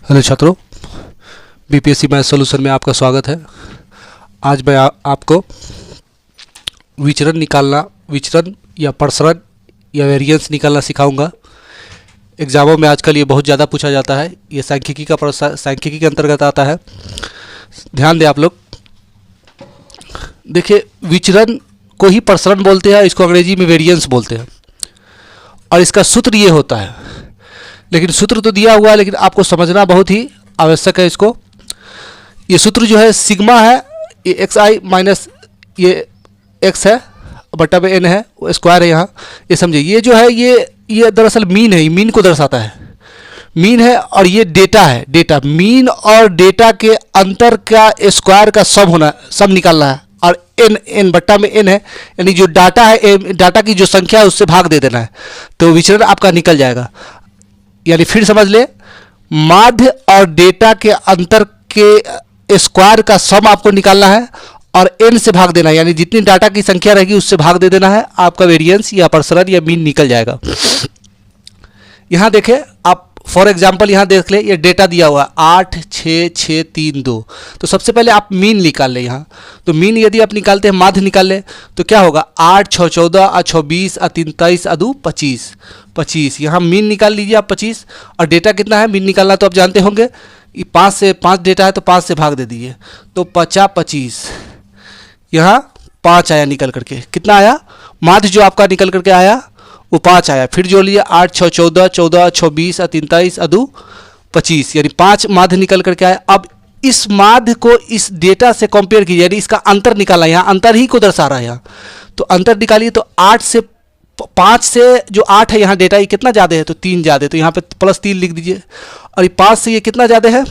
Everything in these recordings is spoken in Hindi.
हेलो छात्रों, बीपीएससी मैथ सॉल्यूशन में आपका स्वागत है। आज मैं आपको विचरण या प्रसरण या वेरिएंस निकालना सिखाऊंगा। एग्जामों में आजकल ये बहुत ज़्यादा पूछा जाता है। ये सांख्यिकी के अंतर्गत आता है। ध्यान दें आप लोग। देखिए, विचरण को ही प्रसरण बोलते हैं, इसको अंग्रेजी में वेरिएंस बोलते हैं। और इसका सूत्र ये होता है, लेकिन सूत्र तो दिया हुआ है, लेकिन आपको समझना बहुत ही आवश्यक है इसको। ये सूत्र जो है सिग्मा है, ये एक्स आई माइनस ये एक्स है बटा में एन है, वो स्क्वायर है यहाँ, ये समझिए। ये जो है ये दरअसल मीन है, मीन को दर्शाता है। मीन है और ये डेटा है। डेटा मीन और डेटा के अंतर का स्क्वायर का सम निकालना है। और एन बट्टा में एन है, यानी जो डाटा है, डाटा की जो संख्या है उससे भाग दे देना है, तो विचरण आपका निकल जाएगा। यानी फिर समझ ले, माध्य और डेटा के अंतर के स्क्वायर का सम आपको निकालना है और n से भाग देना है, यानी जितनी डाटा की संख्या रहेगी उससे भाग दे देना है। आपका वेरिएंस या प्रसरण या मीन निकल जाएगा। यहाँ देखें आप, फॉर एग्जांपल यहाँ देख ले, ये डेटा दिया हुआ है 8 6 6 3 2। तो सबसे पहले आप मीन निकाल ले यहाँ। तो मीन यदि आप निकालते हैं, माध्य निकाल ले, तो क्या होगा 8 6 14 और 6 20 और 3 23 और 2 25 25। यहाँ मीन निकाल लीजिए आप 25। और डेटा कितना है, मीन निकालना तो आप जानते होंगे, 5 से 5 डेटा है तो 5 से भाग दे दीजिए, तो 50 25। यहाँ 5 आया निकल करके। कितना आया माध्य जो आपका निकल करके आया, वो 5 आया। फिर जोड़ लिया 8 6 14 14 6 20 और 3 23 और 2 25, यानी 5 माध्य निकल करके आया। अब इस माध्य को इस डेटा से कंपेयर कीजिए, यानी इसका अंतर निकाला। यहाँ अंतर ही को दर्शा रहा है यहाँ, तो अंतर निकालिए। तो 8 से 5 से जो 8 है यहाँ डेटा, ये कितना ज़्यादा है, तो 3 ज़्यादा, तो यहाँ पे +3 लिख दीजिए। और ये 5 से ये कितना ज़्यादा है,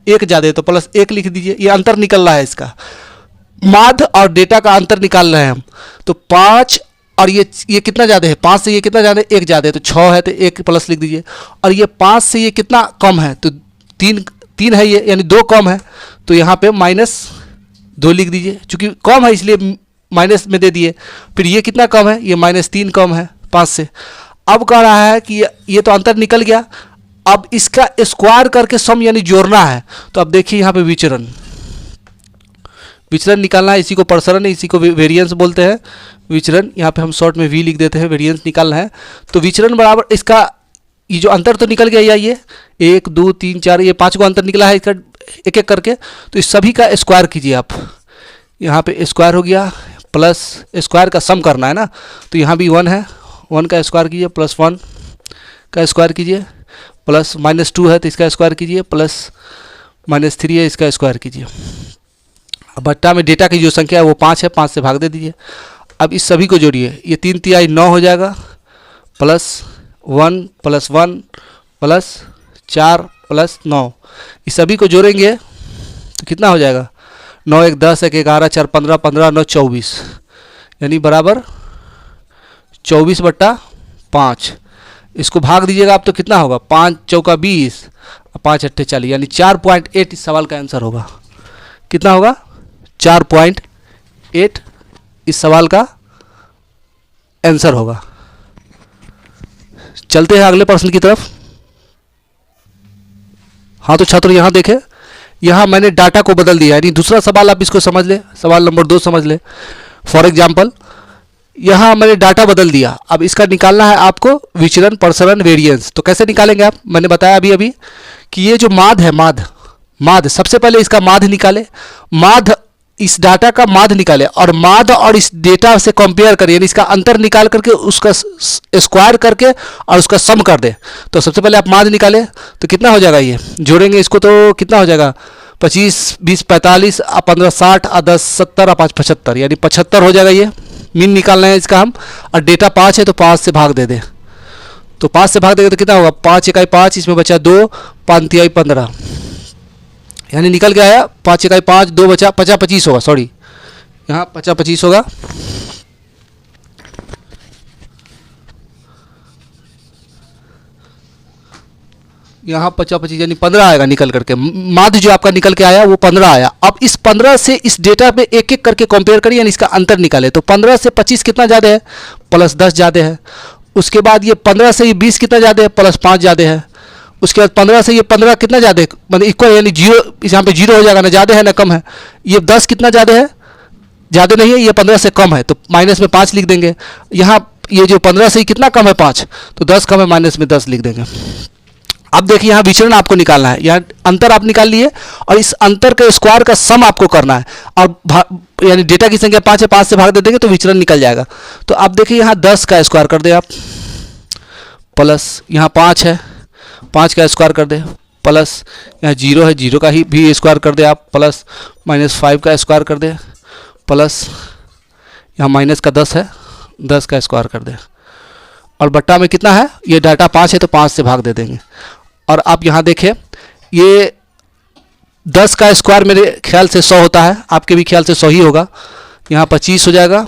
1 ज़्यादा है, तो +1 लिख दीजिए। ये अंतर निकल रहा है इसका, माध्य और डेटा का अंतर निकाल रहे हैं हम। तो 5 और ये कितना ज़्यादा है, 5 से ये कितना ज़्यादा है, 1 ज़्यादा है, तो 6 है, तो 1 प्लस लिख दीजिए। और ये 5 से ये कितना कम है, तो 3 है ये, यानी 2 कम है, तो यहाँ पे -2 लिख दीजिए। चूँकि कम है इसलिए माइनस में दे दिए। फिर ये कितना कम है, ये -3 कम है 5 से। अब कह रहा है कि ये तो अंतर निकल गया, अब इसका स्क्वायर करके सम यानी जोड़ना है। तो अब देखिए यहाँ पे विचरण निकालना है, इसी को प्रसरण, इसी को वेरिएंस बोलते हैं। विचरण यहाँ पे हम शॉर्ट में v लिख देते हैं, वेरिएंस निकालना है। तो विचरण बराबर इसका ये जो अंतर तो निकल गया, ये 1 2 3 4 ये 5 को अंतर निकला है इसका एक एक करके। तो इस सभी का स्क्वायर कीजिए आप। यहाँ पे स्क्वायर हो गया, प्लस स्क्वायर का सम करना है ना, तो यहाँ भी 1 है, 1 का स्क्वायर कीजिए, +1 का स्क्वायर कीजिए, प्लस -2 है तो इसका स्क्वायर कीजिए, प्लस -3 है इसका स्क्वायर कीजिए। अब बट्टा में डेटा की जो संख्या है वो 5 है, 5 से भाग दे दीजिए। अब इस सभी को जोड़िए, ये 3 तिहाई 9 हो जाएगा, +1 +1 +4 +9। इस सभी को जोड़ेंगे तो कितना हो जाएगा, 9 1 10 1 11 4 15 15 9 24, यानी बराबर 24/5। इसको भाग दीजिएगा आप तो कितना होगा, 5 चौका 20 और 5 अट्ठे 40, यानी 4.8 इस सवाल का आंसर होगा। कितना होगा, 4.8 इस सवाल का आंसर होगा। चलते हैं अगले प्रश्न की तरफ। हाँ तो छात्र यहाँ देखें, यहाँ मैंने डाटा को बदल दिया, यानी दूसरा सवाल आप इसको समझ ले, सवाल नंबर 2 समझ ले। फॉर एग्जाम्पल यहाँ मैंने डाटा बदल दिया। अब इसका निकालना है आपको विचरण प्रसरण वेरिएंस। तो कैसे निकालेंगे आप, मैंने बताया अभी कि ये जो माध्य है, माध्य सबसे पहले इसका माध्य निकाले, माध्य इस डाटा का माध्य निकाले और माध्य और इस डेटा से कंपेयर करें, यानी इसका अंतर निकाल करके उसका स्क्वायर करके और उसका सम कर दे। तो सबसे पहले आप माध्य निकाले, तो कितना हो जाएगा, ये जोड़ेंगे इसको तो कितना हो जाएगा, 25 20 45 और 15 60 और 10 70 और 5 75, यानी 75 हो जाएगा। ये मीन निकालना है इसका हम, और डेटा 5 है तो 5 से भाग दे दे। तो 5 से भाग देगा तो कितना होगा, 5 1 5, इसमें बचा 2, 5 3 15, यानी निकल के आया 5 1 5, 2 बचा 50 25 होगा, सॉरी यहाँ 50 25 होगा। यहाँ 50 25 यानी 15 आएगा निकल करके। माध्य जो आपका निकल के आया वो 15 आया। अब इस 15 से इस डेटा पे एक एक करके कंपेयर करिए, यानी इसका अंतर निकाले। तो 15 से 25 कितना ज़्यादा है, +10 ज़्यादा है। उसके बाद ये 15 से ये 20 कितना ज़्यादा है, +5 ज़्यादा है। उसके बाद 15 से ये 15 कितना ज़्यादा है, मतलब इक्वल, यानी जीरो, यहाँ पे जीरो हो जाएगा, ना ज़्यादा है ना कम है। ये 10 कितना ज़्यादा है, ज़्यादा नहीं है, ये 15 से कम है, तो माइनस में 5 लिख देंगे। यहाँ ये जो 15 से कितना कम है 5, तो 10 कम है, माइनस में 10 लिख देंगे। अब देखिए यहाँ विचरण आपको निकालना है, यहाँ अंतर आप निकाल लिए और इस अंतर के स्क्वायर का सम आपको करना है, और यानी डेटा की संख्या 5 है, 5 से भाग दे देंगे तो विचरण निकल जाएगा। तो आप देखिए यहाँ 10 का स्क्वायर कर दे आप, प्लस यहाँ 5 है, 5 का स्क्वायर कर दे, प्लस यहाँ 0 है, 0 का ही भी स्क्वायर कर दे आप, प्लस -5 का स्क्वायर कर दे, प्लस यहाँ माइनस का 10 है, 10 का स्क्वायर कर दे, और बट्टा में कितना है, ये डाटा 5 है तो 5 से भाग दे देंगे। और आप यहाँ देखें, ये 10 का स्क्वायर मेरे ख्याल से 100 होता है, आपके भी ख्याल से 100 ही होगा। यहाँ 25 हो जाएगा,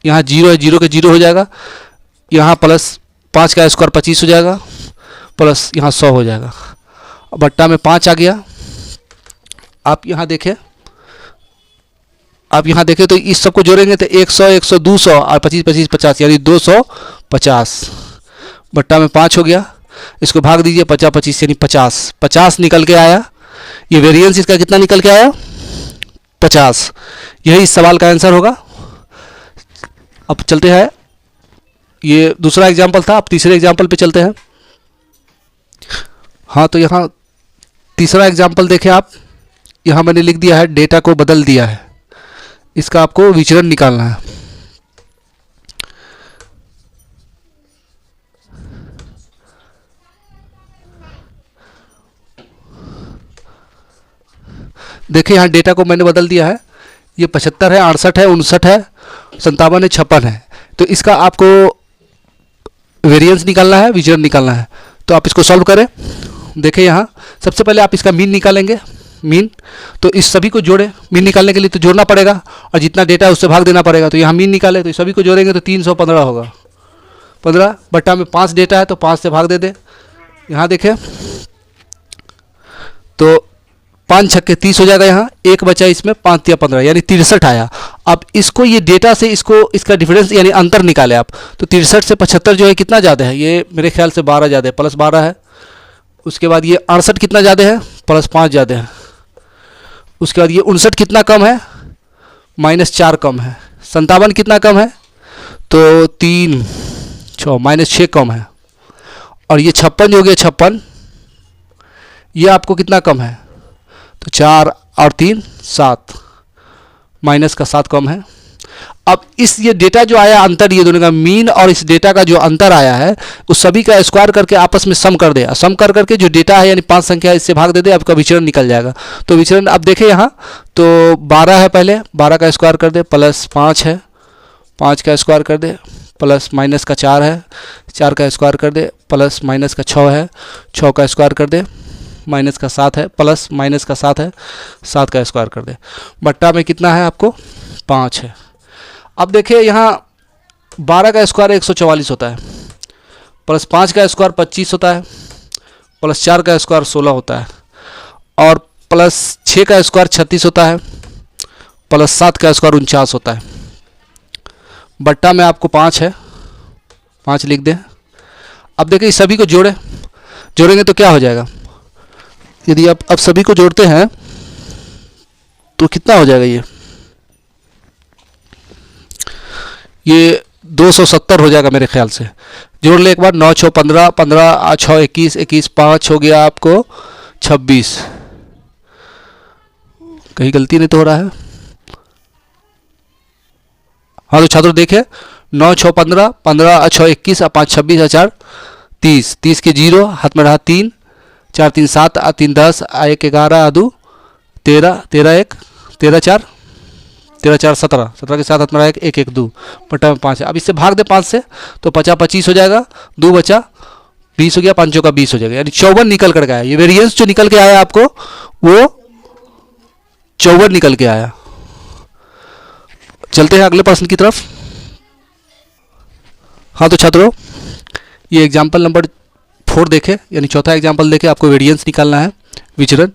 यहाँ 0 है, 0 के 0 हो जाएगा, यहाँ प्लस 5 का स्क्वायर 25 हो जाएगा, प्लस यहाँ 100 हो जाएगा, बट्टा में 5 आ गया। आप यहाँ देखें, तो इस सबको जोड़ेंगे तो 100, 100, 200 और 25, 25, 50, यानी 250, बट्टा में 5 हो गया। इसको भाग दीजिए, 50, 25 यानी 50, 50 निकल के आया। ये वेरिएंस इसका कितना निकल के आया, 50। यही इस सवाल का आंसर होगा। अब चलते हैं, ये दूसरा एग्जाम्पल था, अब तीसरे एग्जाम्पल पे चलते हैं। हाँ, तो यहाँ तीसरा एग्जाम्पल देखें आप, यहाँ मैंने लिख दिया है डेटा को बदल दिया है, इसका आपको विचरण निकालना है। देखिए यहाँ डेटा को मैंने बदल दिया है, ये 75 है, 68 है, 59 है, 57 है, 56 है। तो इसका आपको वेरिएंस निकालना है, विचरण निकालना है। तो आप इसको सॉल्व करें। देखिए यहाँ सबसे पहले आप इसका मीन निकालेंगे, मीन, तो इस सभी को जोड़े, मीन निकालने के लिए तो जोड़ना पड़ेगा और जितना डेटा है उससे भाग देना पड़ेगा। तो यहाँ मीन निकाले तो इस सभी को जोड़ेंगे तो 315 होगा, 15 बट्टा में 5 डेटा है तो 5 से भाग दे दे। यहाँ देखें तो 5 छक्के 30 हो जाएगा, यहाँ एक बचा, इसमें 5 या 15 यानी 63 आया। अब इसको ये डेटा से इसका डिफरेंस यानी अंतर निकाले आप, तो 63 से 75 जो है कितना ज़्यादा है, ये मेरे ख्याल से 12 ज़्यादा है, +12 है। उसके बाद ये 68 कितना ज़्यादा है, +5 ज़्यादा है। उसके बाद ये 59 कितना कम है, -4 कम है। 57 कितना कम है, तो 3, 6 -6 कम है। और ये 56 जो हो गया 56, ये आपको कितना कम है, तो 4 और 3 7, माइनस का 7 कम है। अब ये डेटा जो आया अंतर, ये दोनों का मीन और इस डेटा का जो अंतर आया है उस सभी का स्क्वायर करके आपस में सम कर दे। सम कर करके जो डेटा है यानी 5 संख्या इससे भाग दे दे, आपका विचरण निकल जाएगा। तो विचरण अब देखें यहाँ तो 12 है, पहले 12 का स्क्वायर कर दे, प्लस 5 है, 5 का स्क्वायर कर दे, प्लस माइनस का 4 है, 4 का स्क्वायर कर दे, प्लस माइनस का 6 है, 6 का स्क्वायर कर दे, माइनस का 7 है, प्लस माइनस का 7 है, 7 का स्क्वायर कर दे। बट्टा में कितना है आपको, 5 है। अब देखिए यहाँ 12 का स्क्वायर 144 होता है, प्लस 5 का स्क्वायर 25 होता है, प्लस 4 का स्क्वायर 16 होता है, और प्लस 6 का स्क्वायर 36 होता है, प्लस 7 का स्क्वायर 49 होता है। बट्टा में आपको 5 है, 5 लिख दें। अब देखिए इस सभी को जोड़ेंगे तो क्या हो जाएगा, यदि आप अब सभी को जोड़ते हैं तो कितना हो जाएगा, ये 270 हो जाएगा मेरे ख्याल से। जोड़ ले एक बार, 9 6 15, 15 6 21, 21 5 हो गया आपको 26। कहीं गलती नहीं तो हो रहा है। हाँ तो छात्रों देखें, 9 6 15, 15 6 21, 5 26, 4 30, 30 के 0 हाथ में रहा 3, 4 3 7, 3 10, 1 11, 2 13, 13 1, 13 4, 13 4 17, 17 के साथ हाथ में रहा 1 1 2, बट्टा में 5 है। अब इससे भाग दे 5 से तो 50 25 हो जाएगा, 2 बचा 20 हो गया, 5 का 20 हो जाएगा, यानी 54 निकल कर आया। ये वेरिएंस जो निकल के आया आपको वो 54 निकल के आया। चलते हैं अगले प्रश्न की तरफ। हाँ तो छात्रों ये एग्जाम्पल नंबर 4 देखें, यानी चौथा एग्जाम्पल देखें, आपको वेरिएंस निकालना है, विचरण।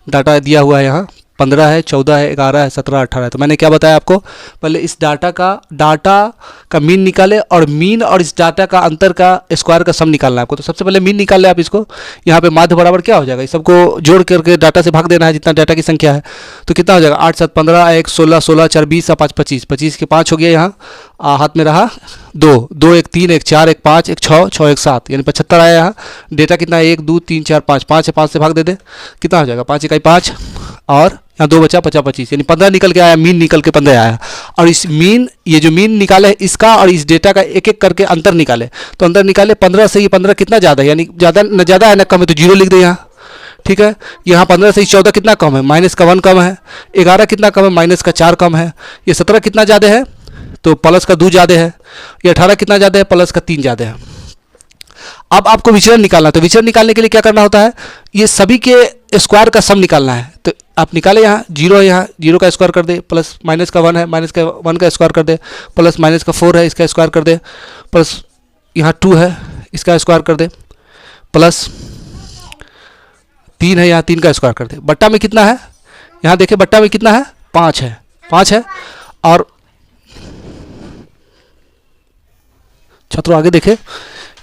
डाटा दिया हुआ है यहाँ 15 है, 14 है, 11 है, 17, 18 है। तो मैंने क्या बताया आपको, पहले इस डाटा का मीन निकाले और मीन और इस डाटा का अंतर का स्क्वायर का सम निकालना है आपको। तो सबसे पहले मीन निकाल ले आप इसको। यहाँ पे माध्य बराबर क्या हो जाएगा, इस सबको जोड़ करके डाटा से भाग देना है जितना डाटा की संख्या है। तो कितना हो जाएगा, 8 7 15, 1 16, 16 4 20, 5 25, 25 के 5 हो गया। यहाँ हाथ में रहा 2, 2 1 3, 1 4, 1 5, 1 6, 6 1 7, यानी 75 आया। यहाँ डेटा कितना है, 1 2 3 4 5, 5 है, 5 से भाग दे दे, कितना हो जाएगा, 5 इकाई 5 और यहाँ 2 बचा, 50 25, यानी 15 निकल के आया, मीन निकल के 15 आया। और इस मीन, ये जो मीन निकाले है इसका और इस डेटा का एक एक करके अंतर निकाले। तो अंतर निकाले 15 से, ये 15 कितना ज़्यादा है, यानी ज़्यादा न ज़्यादा है ना कम है, तो 0 लिख दे यहाँ। ठीक है, यहाँ 15 से 14 कितना कम है, माइनस का 1 कम है। 11 कितना कम है, माइनस का 4 कम है। ये 17 कितना ज़्यादा है, तो प्लस का 2 ज़्यादा है। ये 18 कितना ज़्यादा है, प्लस का 3 ज़्यादा है। अब आपको विचरण निकालना है। तो विचरण निकालने के लिए क्या करना होता है, ये सभी के स्क्वायर का सम निकालना है। तो आप निकाले, यहाँ 0 है, यहाँ 0 का स्क्वायर कर दे, प्लस माइनस का 1 है, माइनस का 1 का स्क्वायर कर दे, प्लस माइनस का 4 है, इसका स्क्वायर कर दे, प्लस यहाँ 2 है, इसका स्क्वायर कर दे, प्लस 3 है, यहाँ 3 का स्क्वायर कर दे। बट्टा में कितना है, यहाँ देखिए बट्टा में कितना है, 5 है, 5 है। और छात्रों आगे देखें,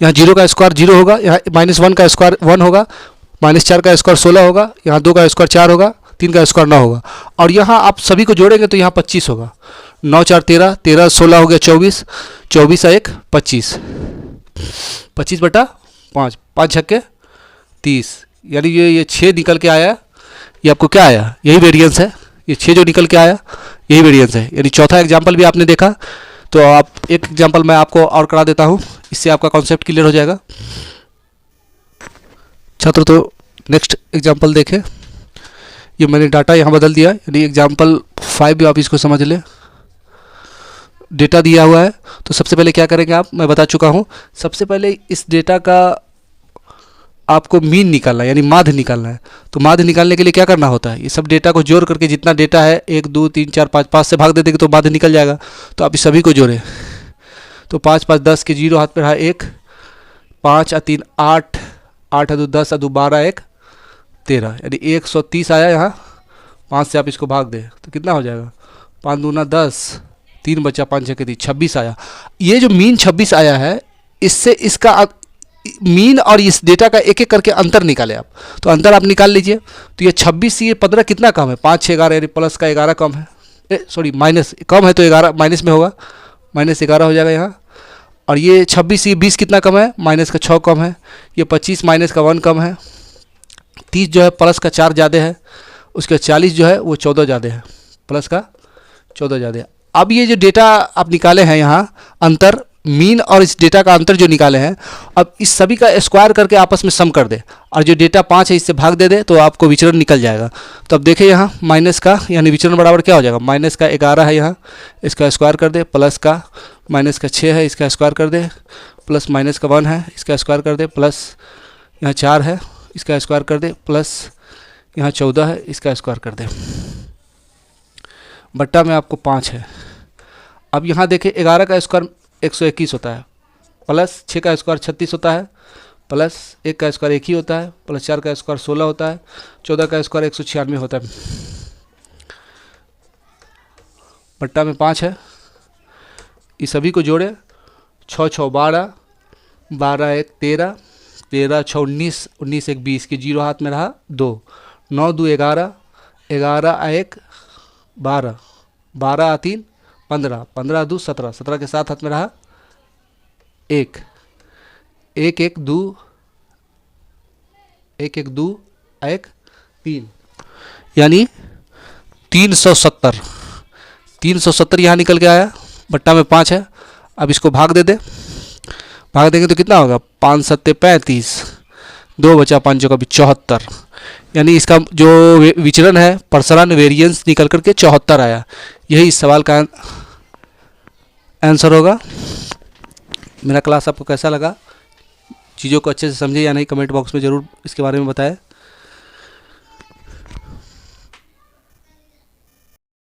यहाँ 0 का स्क्वायर 0 होगा, यहाँ -1 का स्क्वायर 1 होगा, -4 का स्क्वायर 16 होगा, यहाँ 2 का स्क्वायर 4 होगा, 3 का स्क्वायर 9 होगा। और यहाँ आप सभी को जोड़ेंगे तो यहाँ 25 होगा। 9 4 13, 13 16 हो गया 24, 24 1 25, 25 बटा 5, 5 छक्के 30, यानी ये 6 निकल के आया। ये आपको क्या आया, यही वेरिएंस है, ये 6 जो निकल के आया यही वेरिएंस है। यानी चौथा एग्जाम्पल भी आपने देखा। तो आप एक एग्जाम्पल मैं आपको और करा देता हूँ, इससे आपका कॉन्सेप्ट क्लियर हो जाएगा। छात्र तो नेक्स्ट एग्जाम्पल देखें। ये मैंने डाटा यहाँ बदल दिया, यानी एग्जाम्पल 5 भी आप इसको समझ लें। डेटा दिया हुआ है, तो सबसे पहले क्या करेंगे आप, मैं बता चुका हूँ। सबसे पहले इस डेटा का आपको मीन निकालना है, यानी माध्य निकालना है। तो माध्य निकालने के लिए क्या करना होता है, ये सब डेटा को जोड़ करके जितना डेटा है 1 2 3 4 5, 5 से भाग दे देंगे तो माध्य निकल जाएगा। तो आप इस सभी को जोड़ें, तो 5 5 10 के 0 हाथ पे रहा 1, 5 और 3 8, 8 2 10 2 12 1 13, यानी 130 आया। यहाँ 5 से आप इसको भाग दें तो कितना हो जाएगा, 5 दूना 10, 3 बचा, 5 6 के 26 आया। ये जो मीन 26 आया है, इससे इसका मीन और इस डेटा का एक एक करके अंतर निकाले आप। तो अंतर आप निकाल लीजिए। तो ये 26 से ये 15 कितना कम है, 5 6 11, यानी प्लस का 11 कम है, सॉरी माइनस कम है, तो 11 माइनस में होगा, -11 हो जाएगा यहाँ। और ये 26 से 20 कितना कम है, माइनस का 6 कम है। ये 25 माइनस का 1 कम है। 30 जो है प्लस का 4 ज़्यादा है, उसके 40 जो है वो 14 ज़्यादा है, प्लस का 14 ज़्यादा है। अब ये जो डेटा आप निकाले हैं यहाँ अंतर, मीन और इस डेटा का अंतर जो निकाले हैं, अब इस सभी का स्क्वायर करके आपस में सम कर दे और जो डेटा 5 है इससे भाग दे दे, तो आपको विचरण निकल जाएगा। तो अब देखिए यहाँ माइनस का, यानी विचरण बराबर क्या हो जाएगा, माइनस का 11 है, यहाँ इसका स्क्वायर कर दे, प्लस का माइनस का 6 है, इसका स्क्वायर कर दे, प्लस माइनस का 1 है, इसका स्क्वायर कर दे, प्लस यहाँ 4 है, इसका स्क्वायर कर दे, प्लस यहाँ 14 है, इसका स्क्वायर कर दे। बट्टा में आपको 5 है। अब यहाँ देखें 11 का स्क्वायर 121 होता है, प्लस 6 का स्क्वायर 36 होता है, प्लस 1 का स्क्वायर 1 ही होता है, प्लस 4 का स्क्वायर 16 होता है, 14 का स्क्वायर 196 होता है। बट्टा में 5 है। इस सभी को जोड़े, 6 6 12, 12 1 13, 13 6 19, 19 1 20 के 0 हाथ में रहा 2, 9 2 11, 11 1 12, 12 3 15, 15 2 17, 17 के साथ हाथ में रहा 1, 1 1 2, 1 1 2 1 3, यानी 370, 370 यहाँ निकल के आया। बट्टा में 5 है। अब इसको भाग दे दे, भाग देंगे तो कितना होगा, 5 7 35, 2 बचा, 5 का भी 74, यानी इसका जो विचरण है प्रसरण वेरिएंस निकल करके 74 आया। यही इस सवाल का आंसर होगा। मेरा क्लास आपको कैसा लगा, चीज़ों को अच्छे से समझे या नहीं, कमेंट बॉक्स में ज़रूर इसके बारे में बताएं।